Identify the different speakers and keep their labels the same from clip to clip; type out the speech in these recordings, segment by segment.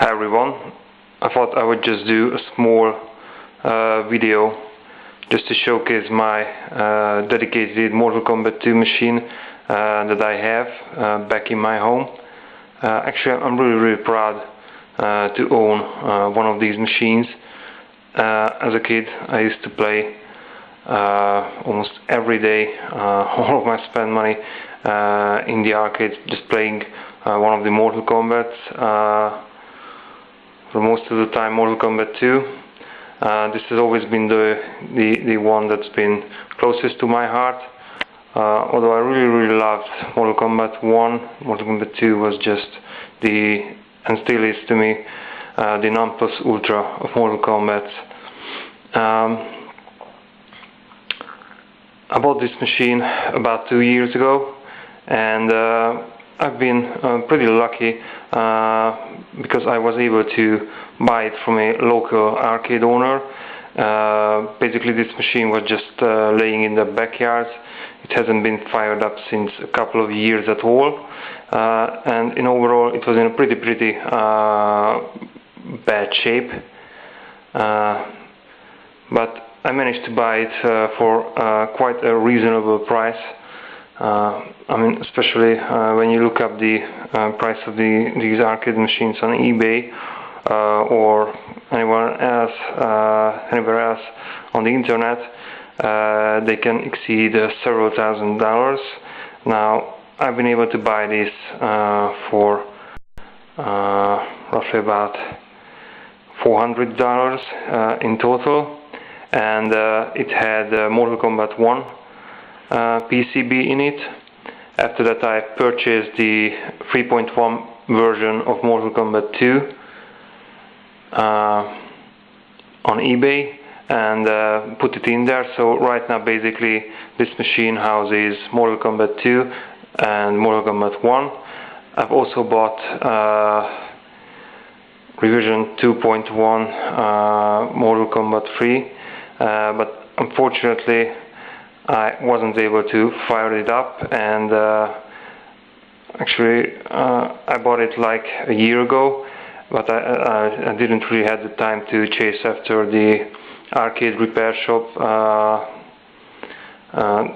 Speaker 1: Hi everyone, I thought I would just do a small video just to showcase my dedicated Mortal Kombat 2 machine that I have back in my home. Actually, I'm really proud to own one of these machines. As a kid, I used to play almost every day, all of my spend money in the arcade, just playing one of the Mortal Kombats. For most of the time Mortal Kombat 2. This has always been the one that's been closest to my heart. Although I really loved Mortal Kombat 1, Mortal Kombat 2 was just and still is to me, the non plus ultra of Mortal Kombat. I bought this machine about 2 years ago, and I've been pretty lucky because I was able to buy it from a local arcade owner. Basically, this machine was just laying in the backyard. It hasn't been fired up since a couple of years at all, and in overall it was in a pretty bad shape. But I managed to buy it for quite a reasonable price. I mean, especially when you look up the price of these arcade machines on eBay or anywhere else on the internet, they can exceed several $1,000s. Now, I've been able to buy this for roughly about $400 in total, and it had Mortal Kombat 1 PCB in it. After that, I purchased the 3.1 version of Mortal Kombat 2 on eBay and put it in there. So right now basically this machine houses Mortal Kombat 2 and Mortal Kombat 1. I've also bought revision 2.1 Mortal Kombat 3, but unfortunately I wasn't able to fire it up, and actually I bought it like a year ago, but I didn't really have the time to chase after the arcade repair shop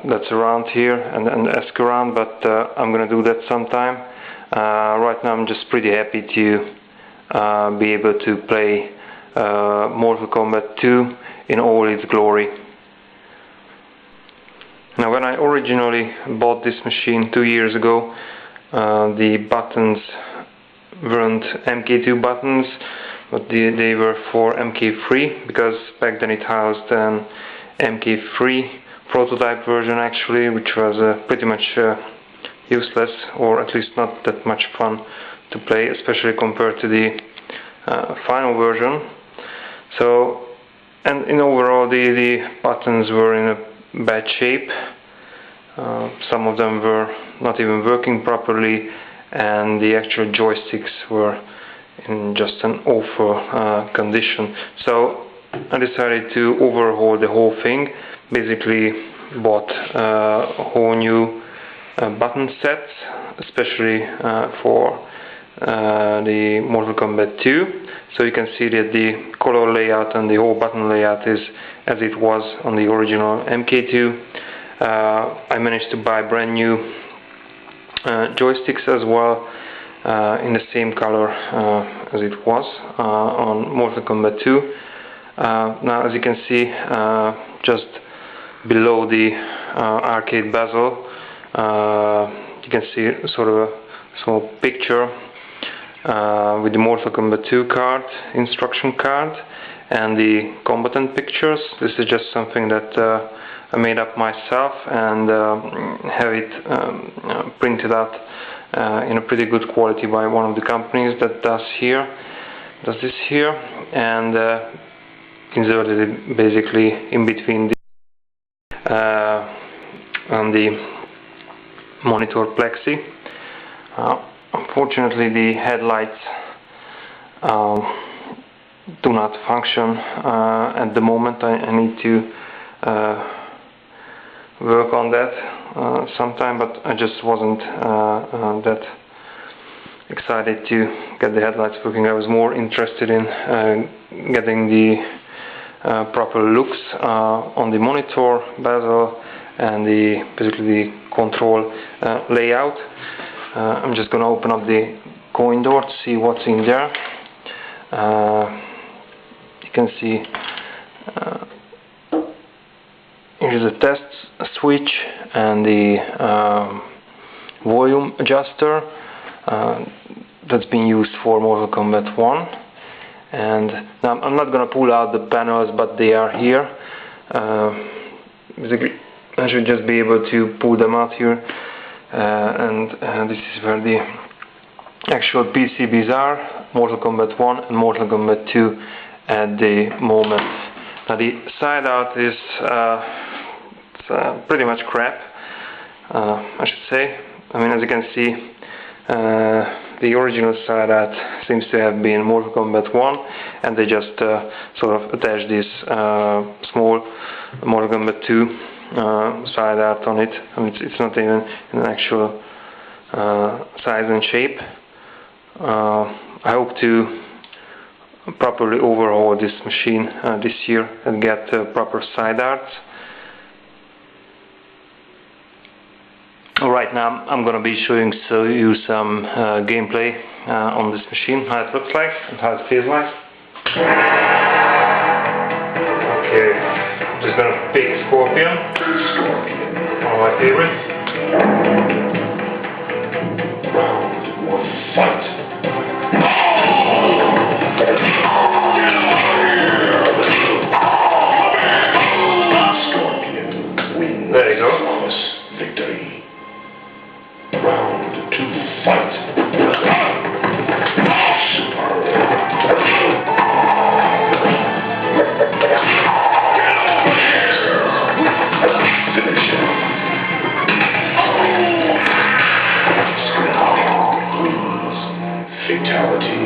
Speaker 1: that's around here and ask around, but I'm gonna do that sometime. Right now I'm just pretty happy to be able to play Mortal Kombat 2 in all its glory. Now, when I originally bought this machine 2 years ago, the buttons weren't MK2 buttons, but they were for MK3, because back then it housed an MK3 prototype version actually, which was pretty much useless, or at least not that much fun to play, especially compared to the final version. So, and in overall the buttons were in a bad shape. Some of them were not even working properly, and the actual joysticks were in just an awful condition. So I decided to overhaul the whole thing. Basically bought whole new button sets, especially for the Mortal Kombat 2. So you can see that the color layout and the whole button layout is as it was on the original MK2. I managed to buy brand new joysticks as well, in the same color as it was on Mortal Kombat 2. Now, as you can see, just below the arcade bezel, you can see sort of a small picture with the Mortal Kombat 2 card, instruction card, and the combatant pictures. This is just something that I made up myself, and have it printed out in a pretty good quality by one of the companies that does this here, and inserted it basically in between on the monitor plexi. Unfortunately, the headlights do not function at the moment. I need to work on that sometime, but I just wasn't that excited to get the headlights working. I was more interested in getting the proper looks on the monitor bezel and basically the control layout. I'm just gonna open up the coin door to see what's in there. You can see here's a test switch and the volume adjuster that's been used for Mortal Kombat 1. And now I'm not gonna pull out the panels, but they are here. Basically, I should just be able to pull them out here, and this is where the actual PCBs are, Mortal Kombat 1 and Mortal Kombat 2 at the moment. Now the side out is pretty much crap, I should say. I mean, as you can see, the original side out seems to have been Mortal Kombat 1, and they just sort of attached this small Mortal Kombat 2 side out on it. I mean, it's not even an actual size and shape. I hope to properly overhaul this machine this year and get proper side arts. Alright, now I'm going to be showing you some gameplay on this machine, how it looks like and how it feels like. Okay, I'm just going to pick Scorpion, one of my favorites.
Speaker 2: Round 1, fight! Scorpion wins.
Speaker 1: There you go.
Speaker 2: Victory. Round 2, fight! Finish him. Scorpion wins. Fatality.